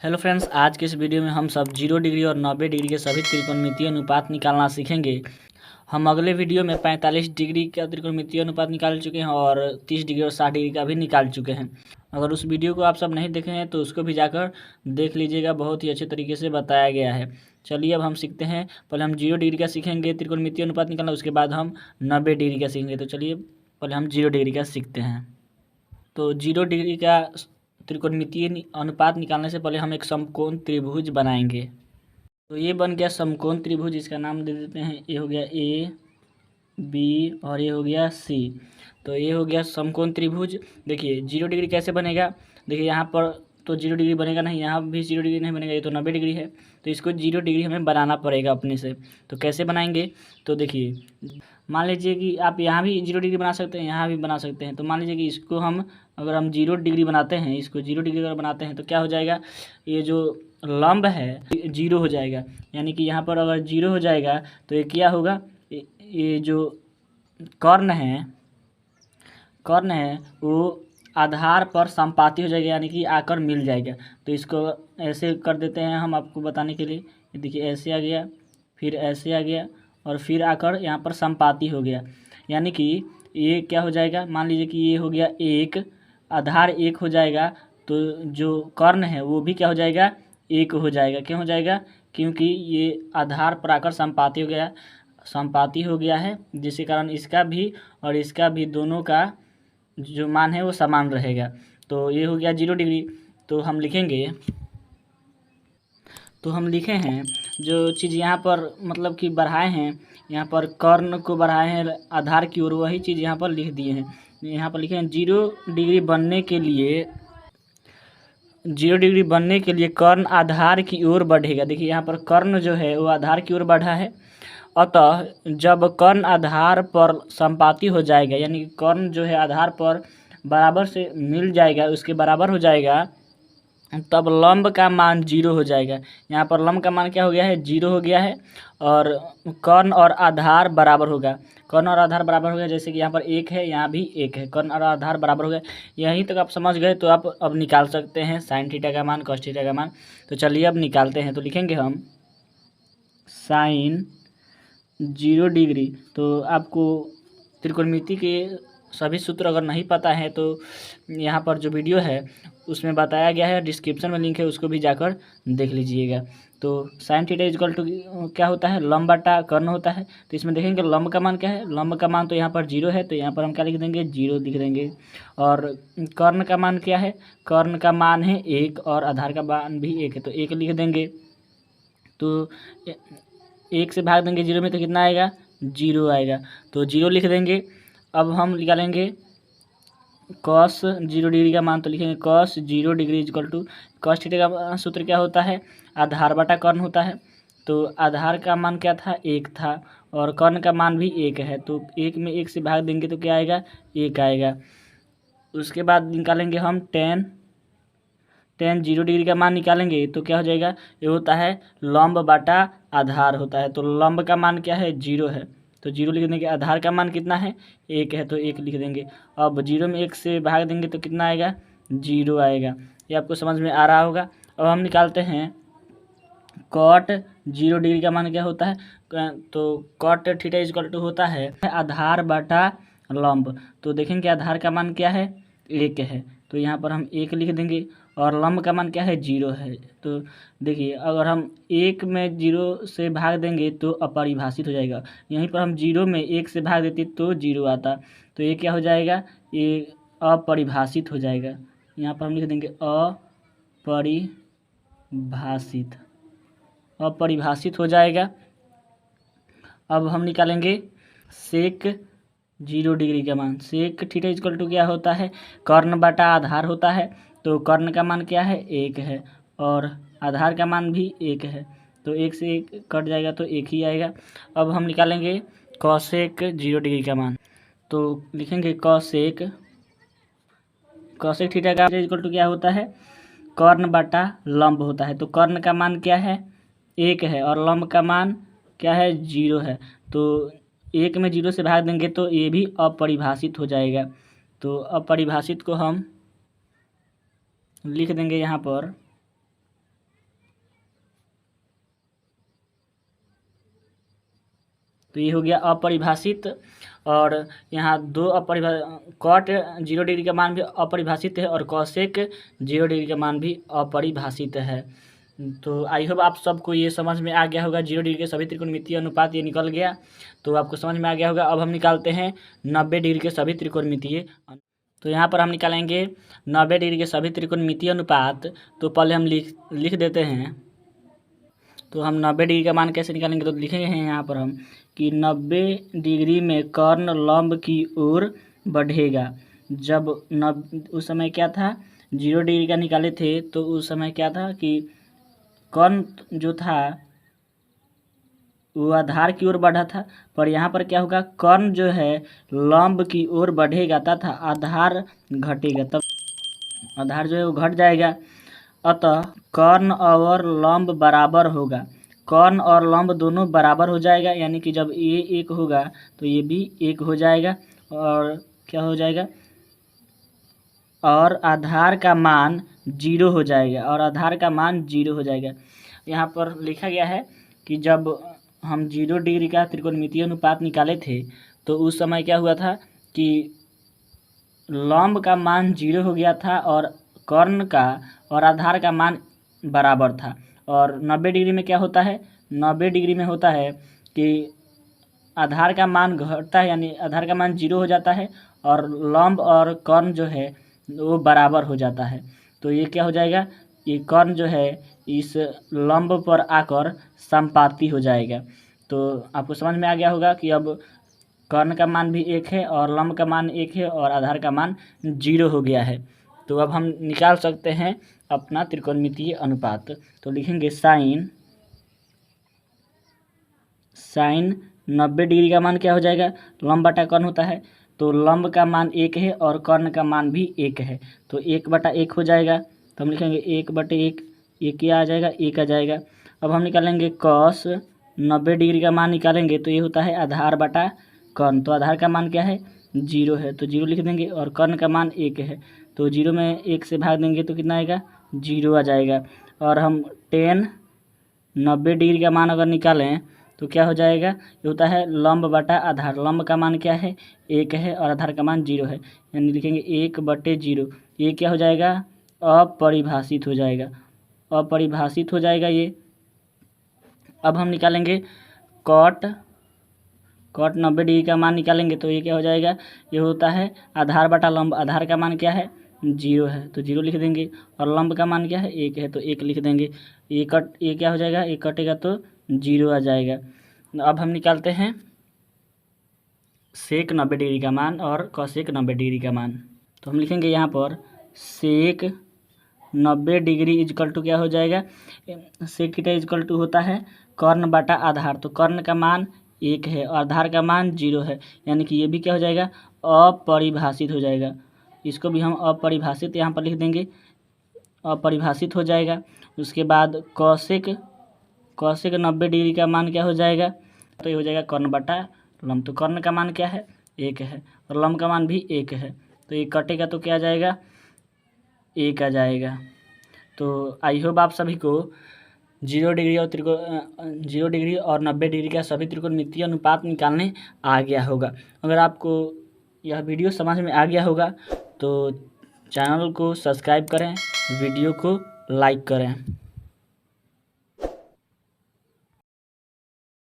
Hello friends, आज के इस वीडियो में हम सब 0 डिग्री और 90 डिग्री के सभी त्रिकोणमितीय अनुपात निकालना सीखेंगे। हम अगले वीडियो में 45 डिग्री का त्रिकोणमितीय अनुपात निकाल चुके हैं और 30 डिग्री और 60 डिग्री का भी निकाल चुके हैं। अगर उस वीडियो को आप सब नहीं देखे हैं तो उसको भी जाकर देख लीजिएगा, बहुत ही अच्छे तरीके से बताया गया है। चलिए अब हम सीखते हैं। पहले हम 0 डिग्री का सीखेंगे त्रिकोणमितीय अनुपात निकालना, उसके बाद हम 90 डिग्री का सीखेंगे। तो चलिए पहले हम 0 डिग्री का सीखते हैं। तो 0 डिग्री का त्रिकोणमितीय अनुपात निकालने से पहले हम एक समकोण त्रिभुज बनाएंगे। तो ये बन गया समकोण त्रिभुज, इसका नाम दे देते हैं। ये हो गया ए बी और ये हो गया सी। तो ये हो गया समकोण त्रिभुज। देखिए 0 डिग्री कैसे बनेगा। देखिए यहाँ पर तो 0 डिग्री बनेगा नहीं, यहाँ भी 0 डिग्री नहीं बनेगा, ये तो 90 डिग्री है। तो इसको 0 डिग्री हमें बनाना पड़ेगा अपने से। तो कैसे बनाएंगे, तो देखिए मान लीजिए कि आप यहाँ भी 0 डिग्री बना सकते हैं, यहाँ भी बना सकते हैं। तो मान लीजिए कि इसको अगर हम 0 डिग्री बनाते हैं, इसको 0 डिग्री अगर बनाते हैं तो क्या हो जाएगा, ये जो लंब है 0 हो जाएगा। यानी कि यहाँ पर अगर 0 हो जाएगा तो ये क्या होगा, ये जो कर्ण है वो आधार पर संपाती हो जाएगा, यानी कि आकर मिल जाएगा। तो इसको ऐसे कर देते हैं हम आपको बताने के लिए। देखिए ऐसे आ गया, फिर ऐसे आ गया और फिर आकर यहाँ पर संपाती हो गया। यानी कि ये क्या हो जाएगा, मान लीजिए कि ये हो गया एक, आधार एक हो जाएगा। तो जो कर्ण है वो भी क्या हो जाएगा, एक हो जाएगा। क्यों हो जाएगा, क्योंकि ये आधार पर आकर संपाती हो गया है, जिसके कारण इसका भी और इसका भी दोनों का जो मान है वो समान रहेगा। तो ये हो गया 0 डिग्री। तो हम लिखे हैं जो चीज़ यहाँ पर मतलब कि बढ़ाए हैं, यहाँ पर कर्ण को बढ़ाए हैं आधार की ओर, वही चीज़ यहाँ पर लिख दिए हैं। यहाँ पर लिखे हैं 0 डिग्री बनने के लिए कर्ण आधार की ओर बढ़ेगा। देखिए यहाँ पर कर्ण जो है वो आधार की ओर बढ़ा है। अतः जब कर्ण आधार पर संपाती हो जाएगा, यानी कि कर्ण जो है आधार पर बराबर से मिल जाएगा, उसके बराबर हो जाएगा, तब लंब का मान 0 हो जाएगा। यहाँ पर लंब का मान क्या हो गया है, 0 हो गया है। और कर्ण और आधार बराबर होगा, कर्ण और आधार बराबर हो गया। जैसे कि यहाँ पर 1 है, यहाँ भी 1 है, कर्ण और आधार बराबर हो गया। यहीं तक आप समझ गए तो आप अब निकाल सकते हैं साइन थीटा का मान, कॉस थीटा का मान। तो चलिए अब निकालते हैं। तो लिखेंगे हम साइन 0 डिग्री। तो आपको त्रिकोणमिति के सभी सूत्र अगर नहीं पता है तो यहाँ पर जो वीडियो है उसमें बताया गया है, डिस्क्रिप्शन में लिंक है, उसको भी जाकर देख लीजिएगा। तो साइन थीटा इक्वल टू क्या होता है, लंब बटा कर्ण होता है। तो इसमें देखेंगे लंब का मान क्या है, लंब का मान तो यहाँ पर 0 है, तो यहाँ पर हम क्या लिख देंगे, 0 लिख देंगे। और कर्ण का मान क्या है, कर्ण का मान है 1 और आधार का मान भी 1 है, तो 1 लिख देंगे। तो 1 से भाग देंगे 0 में तो कितना आएगा, 0 आएगा, तो 0 लिख देंगे। अब हम निकालेंगे कॉस 0 डिग्री का मान। तो लिखेंगे cos 0 degree equal to, cos theta का सूत्र क्या होता है, आधार बटा कर्ण होता है। तो आधार का मान क्या था, 1 था, और कर्ण का मान भी 1 है। तो 1 में 1 से भाग देंगे तो क्या आएगा, 1 आएगा। उसके बाद निकालेंगे हम टेन 0 डिग्री का मान निकालेंगे तो क्या हो जाएगा, ये होता है लंब बटा आधार होता है। तो लंब का मान क्या है, 0 है, तो 0 लिख देंगे। आधार का मान कितना है, 1 है, तो 1 लिख देंगे। अब 0 में 1 से भाग देंगे तो कितना आएगा, 0 आएगा। ये आपको समझ में आ रहा होगा। अब हम निकालते हैं कॉट 0 डिग्री का मान क्या होता है, तो कॉट थीटा इक्वल टू होता है आधार बटा लंब। तो देखेंगे आधार का मान क्या है, 1 है, तो यहाँ पर हम 1 लिख देंगे। और लंब का मान क्या है, 0 है। तो देखिए अगर हम 1 में 0 से भाग देंगे तो अपरिभाषित हो जाएगा। यहीं पर हम 0 में 1 से भाग देते तो 0 आता, तो ये क्या हो जाएगा, ये अपरिभाषित हो जाएगा। यहाँ पर हम लिख देंगे अपरिभाषित हो जाएगा। अब हम निकालेंगे सेक 0 डिग्री का मान। सेक थीटा इक्वल टू क्या होता है, कर्ण बटा आधार होता है। तो कर्ण का मान क्या है, 1 है, और आधार का मान भी 1 है, तो 1 से 1 कट जाएगा तो 1 ही आएगा। अब हम निकालेंगे कॉसेक 0 डिग्री का मान। तो लिखेंगे कॉसेक थीटा का इक्वल टू क्या होता है, कर्ण बटा लंब होता है। तो कर्ण का मान क्या है, 1 है, और लंब का मान क्या है, 0 है। तो 1 में 0 से भाग देंगे तो ये भी अपरिभाषित हो जाएगा। तो अपरिभाषित को हम लिख देंगे यहाँ पर तो ये हो गया अपरिभाषित। और यहाँ दो कॉट 0 डिग्री का मान भी अपरिभाषित है और कॉसेक 0 डिग्री का मान भी अपरिभाषित है। तो आई होप आप सबको ये समझ में आ गया होगा। 0 डिग्री के सभी त्रिकोणमितीय अनुपात ये निकल गया, तो आपको समझ में आ गया होगा। अब हम निकालते हैं 90 डिग्री के सभी त्रिकोणमितीय। तो यहाँ पर हम निकालेंगे 90 डिग्री के सभी त्रिकोणमितीय अनुपात। तो पहले हम लिख देते हैं। तो हम 90 डिग्री का मान कैसे निकालेंगे, तो लिखेंगे हैं यहाँ पर हम कि 90 डिग्री में कर्ण लंब की ओर बढ़ेगा। जब उस समय क्या था, 0 डिग्री का निकाले थे, तो उस समय क्या था कि कर्ण जो था वो आधार की ओर बढ़ा था। पर यहाँ पर क्या होगा, कर्ण जो है लंब की ओर बढ़ेगा तथा आधार घटेगा, तब आधार जो है वो घट जाएगा। अतः कर्ण और लंब बराबर होगा। कर्ण और लंब दोनों बराबर हो जाएगा, यानी कि जब ये 1 होगा तो ये भी 1 हो जाएगा। और क्या हो जाएगा, और आधार का मान 0 हो जाएगा, और आधार का मान 0 हो जाएगा। यहाँ पर लिखा गया है कि जब हम 0 डिग्री का त्रिकोणमितीय अनुपात निकाले थे, तो उस समय क्या हुआ था कि लंब का मान 0 हो गया था और कर्ण का और आधार का मान बराबर था। और 90 डिग्री में क्या होता है, 90 डिग्री में होता है कि आधार का मान घटता है, यानी आधार का मान 0 हो जाता है और लंब और कर्ण जो है वो बराबर हो जाता है। तो ये क्या हो जाएगा, ये कर्ण जो है इस लंब पर आकर संपाती हो जाएगा। तो आपको समझ में आ गया होगा कि अब कर्ण का मान भी 1 है और लंब का मान 1 है और आधार का मान 0 हो गया है। तो अब हम निकाल सकते हैं अपना त्रिकोणमितीय अनुपात। तो लिखेंगे साइन 90 डिग्री का मान क्या हो जाएगा, लंब बटा कर्ण होता है, तो लंब का मान 1 है और कर्ण का मान भी 1 है, तो 1/1 हो जाएगा। तो हम लिखेंगे 1/1, ये क्या आ जाएगा, 1 आ जाएगा। अब हम निकालेंगे कॉस 90 डिग्री का मान निकालेंगे, तो ये होता है आधार बटा कर्ण। तो आधार का मान क्या है, 0 है, तो 0 लिख देंगे। और कर्ण का मान 1 है, तो 0 में 1 से भाग देंगे तो कितना आएगा, 0 आ जाएगा। और हम tan 90 डिग्री का मान अगर निकालें तो क्या हो जाएगा, ये होता है लंब बटा आधार। लंब का मान क्या है, 1 है और आधार का मान 0 है, यानी लिखेंगे 1/0। ये क्या हो जाएगा, अपरिभाषित हो जाएगा, अपरिभाषित हो जाएगा ये। अब हम निकालेंगे कॉट 90 डिग्री का मान निकालेंगे, तो ये क्या हो जाएगा, ये होता है आधार बटा लंब। आधार का मान क्या है, 0 है, तो 0 लिख देंगे। और लंब का मान क्या है, 1 है, तो 1 लिख देंगे। ये क्या हो जाएगा, 1 कटेगा तो 0 आ जाएगा। अब हम निकालते हैं सेक 90 डिग्री का मान और कॉसेक 90 डिग्री का मान। तो हम लिखेंगे यहाँ पर सेक 90 डिग्री इजकल टू क्या हो जाएगा, सेक थीटा इजकल टू होता है कर्ण बटा आधार। तो कर्ण का मान 1 है और आधार का मान 0 है, यानी कि ये भी क्या हो जाएगा, अपरिभाषित हो जाएगा। इसको भी हम अपरिभाषित यहाँ पर लिख देंगे, अपरिभाषित हो जाएगा। उसके बाद कॉसेक 90 डिग्री का मान क्या हो जाएगा, तो ये हो जाएगा कर्ण बटा लंब। तो कर्ण का मान क्या है, 1 है और लंब का मान भी 1 है, तो ये कटेगा तो क्या आ जाएगा, 1 आ जाएगा। तो आई होप आप सभी को 0 डिग्री और 90 डिग्री का सभी त्रिकोणमितीय अनुपात निकालने आ गया होगा। अगर आपको यह वीडियो समझ में आ गया होगा तो चैनल को सब्सक्राइब करें, वीडियो को लाइक करें।